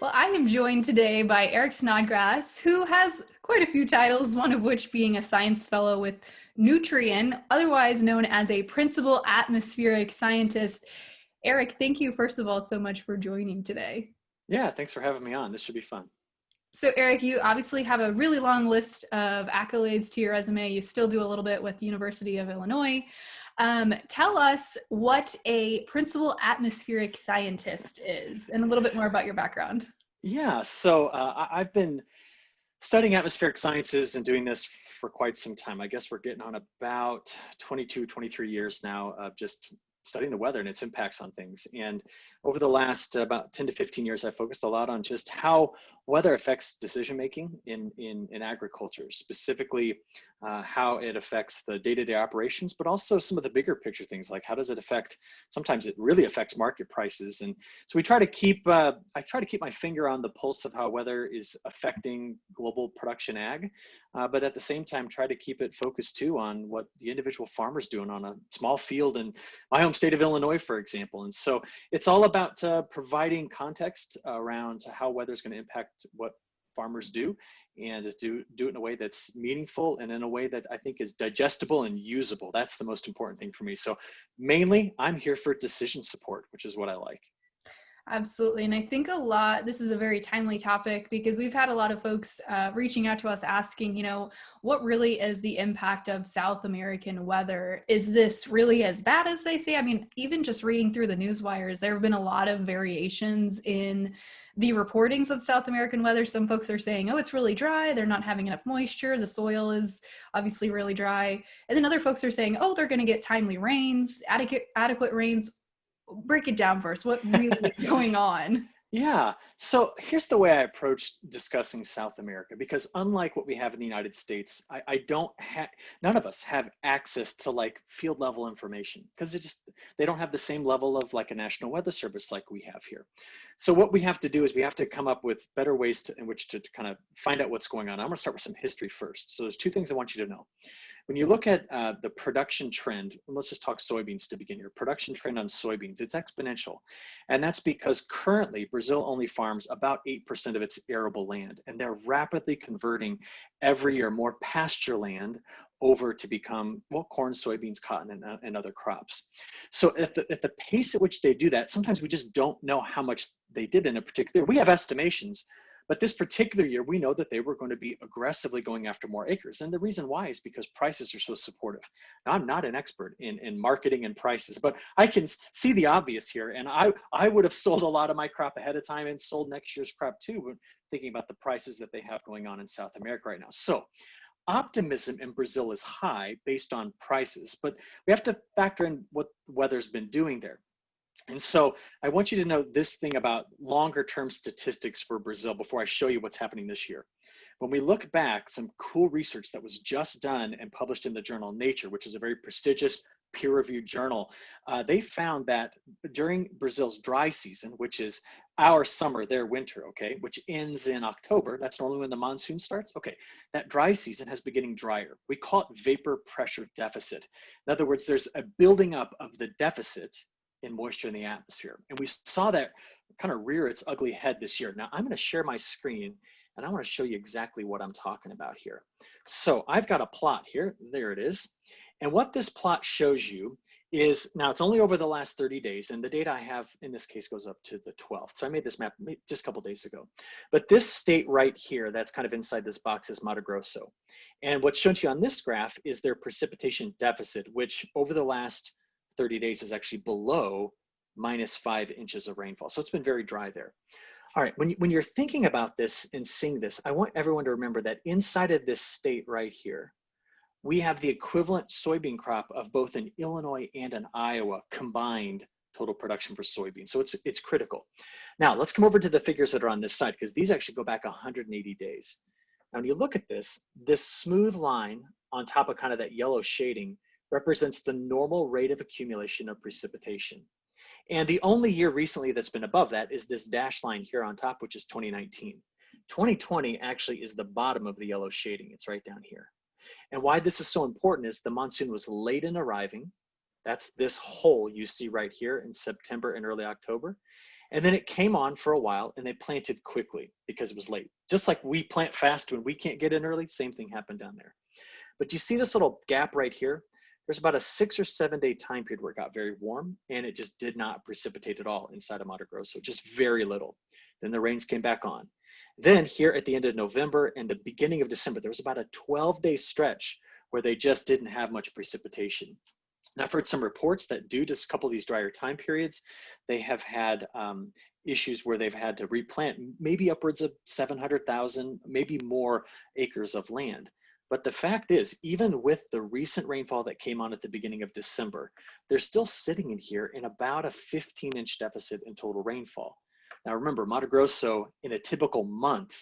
Well, I am joined today by Eric Snodgrass, who has quite a few titles, one of which being a science fellow with Nutrien, otherwise known as a principal atmospheric scientist. Eric, thank you, first of all, so much for joining today. Yeah, thanks for having me on. This should be fun. So, Eric, you obviously have a really long list of accolades to your resume. You still do a little bit with the University of Illinois. Tell us what a principal atmospheric scientist is and a little bit more about your background. I've been studying atmospheric sciences and doing this for quite some time. I guess we're getting on about 22, 23 years now of just studying the weather and its impacts on things. And over the last about 10 to 15 years, I focused a lot on just how weather affects decision making in agriculture, specifically how it affects the day-to-day operations, but also some of the bigger picture things like how does it affect, sometimes it really affects market prices. And so we try to keep, I try to keep my finger on the pulse of how weather is affecting global production ag, but at the same time, try to keep it focused too on what the individual farmer's doing on a small field in my home state of Illinois, for example. And so it's all about providing context around how weather is going to impact what farmers do, and do it in a way that's meaningful and in a way that I think is digestible and usable. That's the most important thing for me. So mainly I'm here for decision support, which is what I like. Absolutely. And I think this is a very timely topic because we've had a lot of folks reaching out to us asking, what really is the impact of South American weather? Is this really as bad as they say? I mean, even just reading through the news wires, there have been a lot of variations in the reportings of South American weather. Some folks are saying, oh, it's really dry. They're not having enough moisture. The soil is obviously really dry. And then other folks are saying, oh, they're going to get timely rains, adequate rains. Break it down first. What really is going on? Yeah, so here's the way I approach discussing South America, because unlike what we have in the United States, I don't have, none of us have access to like field level information because they don't have the same level of like a National Weather Service like we have here. So what we have to do is we have to come up with better ways in which to kind of find out what's going on. I'm gonna start with some history first. So there's two things I want you to know. When you look at the production trend, and let's just talk soybeans to begin here, production trend on soybeans, it's exponential. And that's because currently Brazil only farms about 8% of its arable land, and they're rapidly converting every year more pasture land over to become, well, corn, soybeans, cotton, and other crops. So at the pace at which they do that, sometimes we just don't know how much they did in a particular, we have estimations, but this particular year, we know that they were going to be aggressively going after more acres. And the reason why is because prices are so supportive. Now, I'm not an expert in marketing and prices, but I can see the obvious here. And I would have sold a lot of my crop ahead of time and sold next year's crop too, when thinking about the prices that they have going on in South America right now. So optimism in Brazil is high based on prices, but we have to factor in what the weather's been doing there. And so I want you to know this thing about longer term statistics for Brazil before I show you what's happening this year. When we look back, some cool research that was just done and published in the journal Nature, which is a very prestigious peer-reviewed journal, they found that during Brazil's dry season, which is our summer, their winter, okay, which ends in October, that's normally when the monsoon starts, okay, that dry season has been getting drier. We call it vapor pressure deficit. In other words, there's a building up of the deficit in moisture in the atmosphere. And we saw that kind of rear its ugly head this year. Now I'm going to share my screen and I want to show you exactly what I'm talking about here. So I've got a plot here, there it is. And what this plot shows you is, now it's only over the last 30 days, and the data I have in this case goes up to the 12th. So I made this map just a couple days ago. But this state right here, that's kind of inside this box, is Mato Grosso. And what's shown to you on this graph is their precipitation deficit, which over the last 30 days is actually below -5 inches of rainfall. So it's been very dry there. All right, when you're thinking about this and seeing this, I want everyone to remember that inside of this state right here, we have the equivalent soybean crop of both an Illinois and an Iowa combined total production for soybeans. So it's critical. Now let's come over to the figures that are on this side, because these actually go back 180 days. Now when you look at this smooth line on top of kind of that yellow shading represents the normal rate of accumulation of precipitation. And the only year recently that's been above that is this dashed line here on top, which is 2019. 2020 actually is the bottom of the yellow shading. It's right down here. And why this is so important is the monsoon was late in arriving. That's this hole you see right here in September and early October. And then it came on for a while and they planted quickly because it was late. Just like we plant fast when we can't get in early, same thing happened down there. But you see this little gap right here? There's about a 6 or 7 day time period where it got very warm and it just did not precipitate at all inside of Mato Grosso, just very little. Then the rains came back on. Then here at the end of November and the beginning of December, there was about a 12-day stretch where they just didn't have much precipitation. And I've heard some reports that due to a couple of these drier time periods, they have had issues where they've had to replant maybe upwards of 700,000, maybe more acres of land. But the fact is, even with the recent rainfall that came on at the beginning of December, they're still sitting in here in about a 15-inch deficit in total rainfall. Now remember, Mato Grosso in a typical month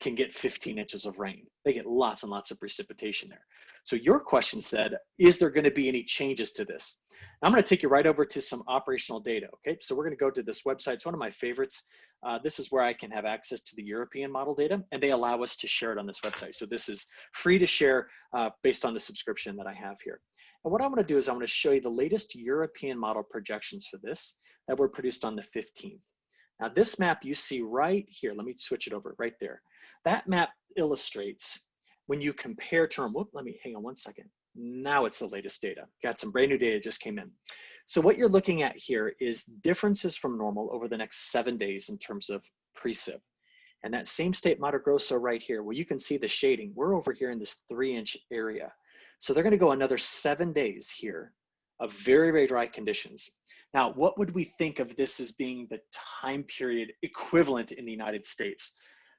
can get 15 inches of rain. They get lots and lots of precipitation there. So your question said, is there going to be any changes to this? I'm going to take you right over to some operational data. Okay, so we're going to go to this website. It's one of my favorites. This is where I can have access to the European model data, and they allow us to share it on this website. So this is free to share based on the subscription that I have here. And what I want to do is I want to show you the latest European model projections for this that were produced on the 15th. Now this map you see right here, let me switch it over right there. That map illustrates when you compare term, let me hang on one second. Now it's the latest data. Got some brand new data just came in. So what you're looking at here is differences from normal over the next 7 days in terms of precip. And that same state Mato Grosso right here, where you can see the shading, we're over here in this 3-inch area. So they're gonna go another 7 days here of very, very dry conditions. Now, what would we think of this as being the time period equivalent in the United States?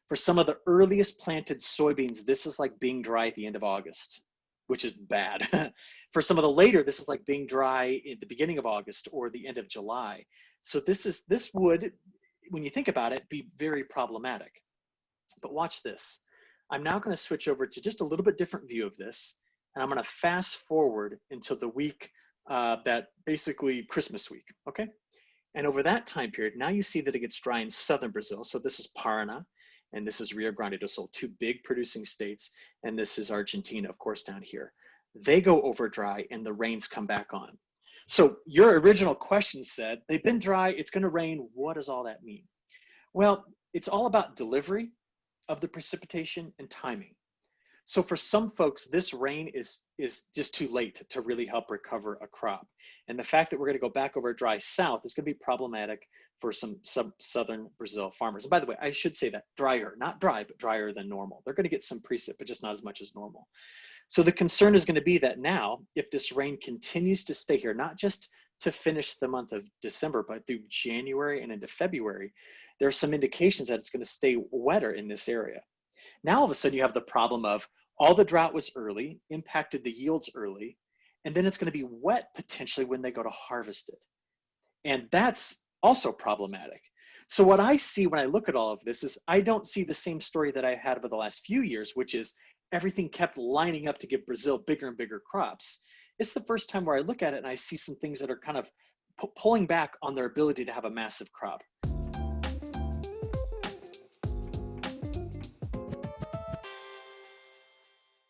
For some of the earliest planted soybeans, this is like being dry at the end of August, which is bad. For some of the later, this is like being dry at the beginning of August or the end of July. So this would, when you think about it, be very problematic. But watch this. I'm now going to switch over to just a little bit different view of this, and I'm going to fast forward until the week that basically Christmas week, okay? And over that time period, now you see that it gets dry in southern Brazil. So this is Paraná, and this is Rio Grande do Sul, 2 big producing states, and this is Argentina, of course, down here. They go over dry and the rains come back on. So your original question said, they've been dry, it's gonna rain, what does all that mean? Well, it's all about delivery of the precipitation and timing. So for some folks, this rain is just too late to really help recover a crop. And the fact that we're gonna go back over dry south is gonna be problematic for some southern Brazil farmers. And by the way, I should say that drier, not dry, but drier than normal. They're gonna get some precip, but just not as much as normal. So the concern is gonna be that now, if this rain continues to stay here, not just to finish the month of December, but through January and into February, there are some indications that it's gonna stay wetter in this area. Now all of a sudden you have the problem of all the drought was early, impacted the yields early, and then it's gonna be wet potentially when they go to harvest it. And that's also problematic. So what I see when I look at all of this is I don't see the same story that I had over the last few years, which is everything kept lining up to give Brazil bigger and bigger crops. It's the first time where I look at it and I see some things that are kind of pulling back on their ability to have a massive crop.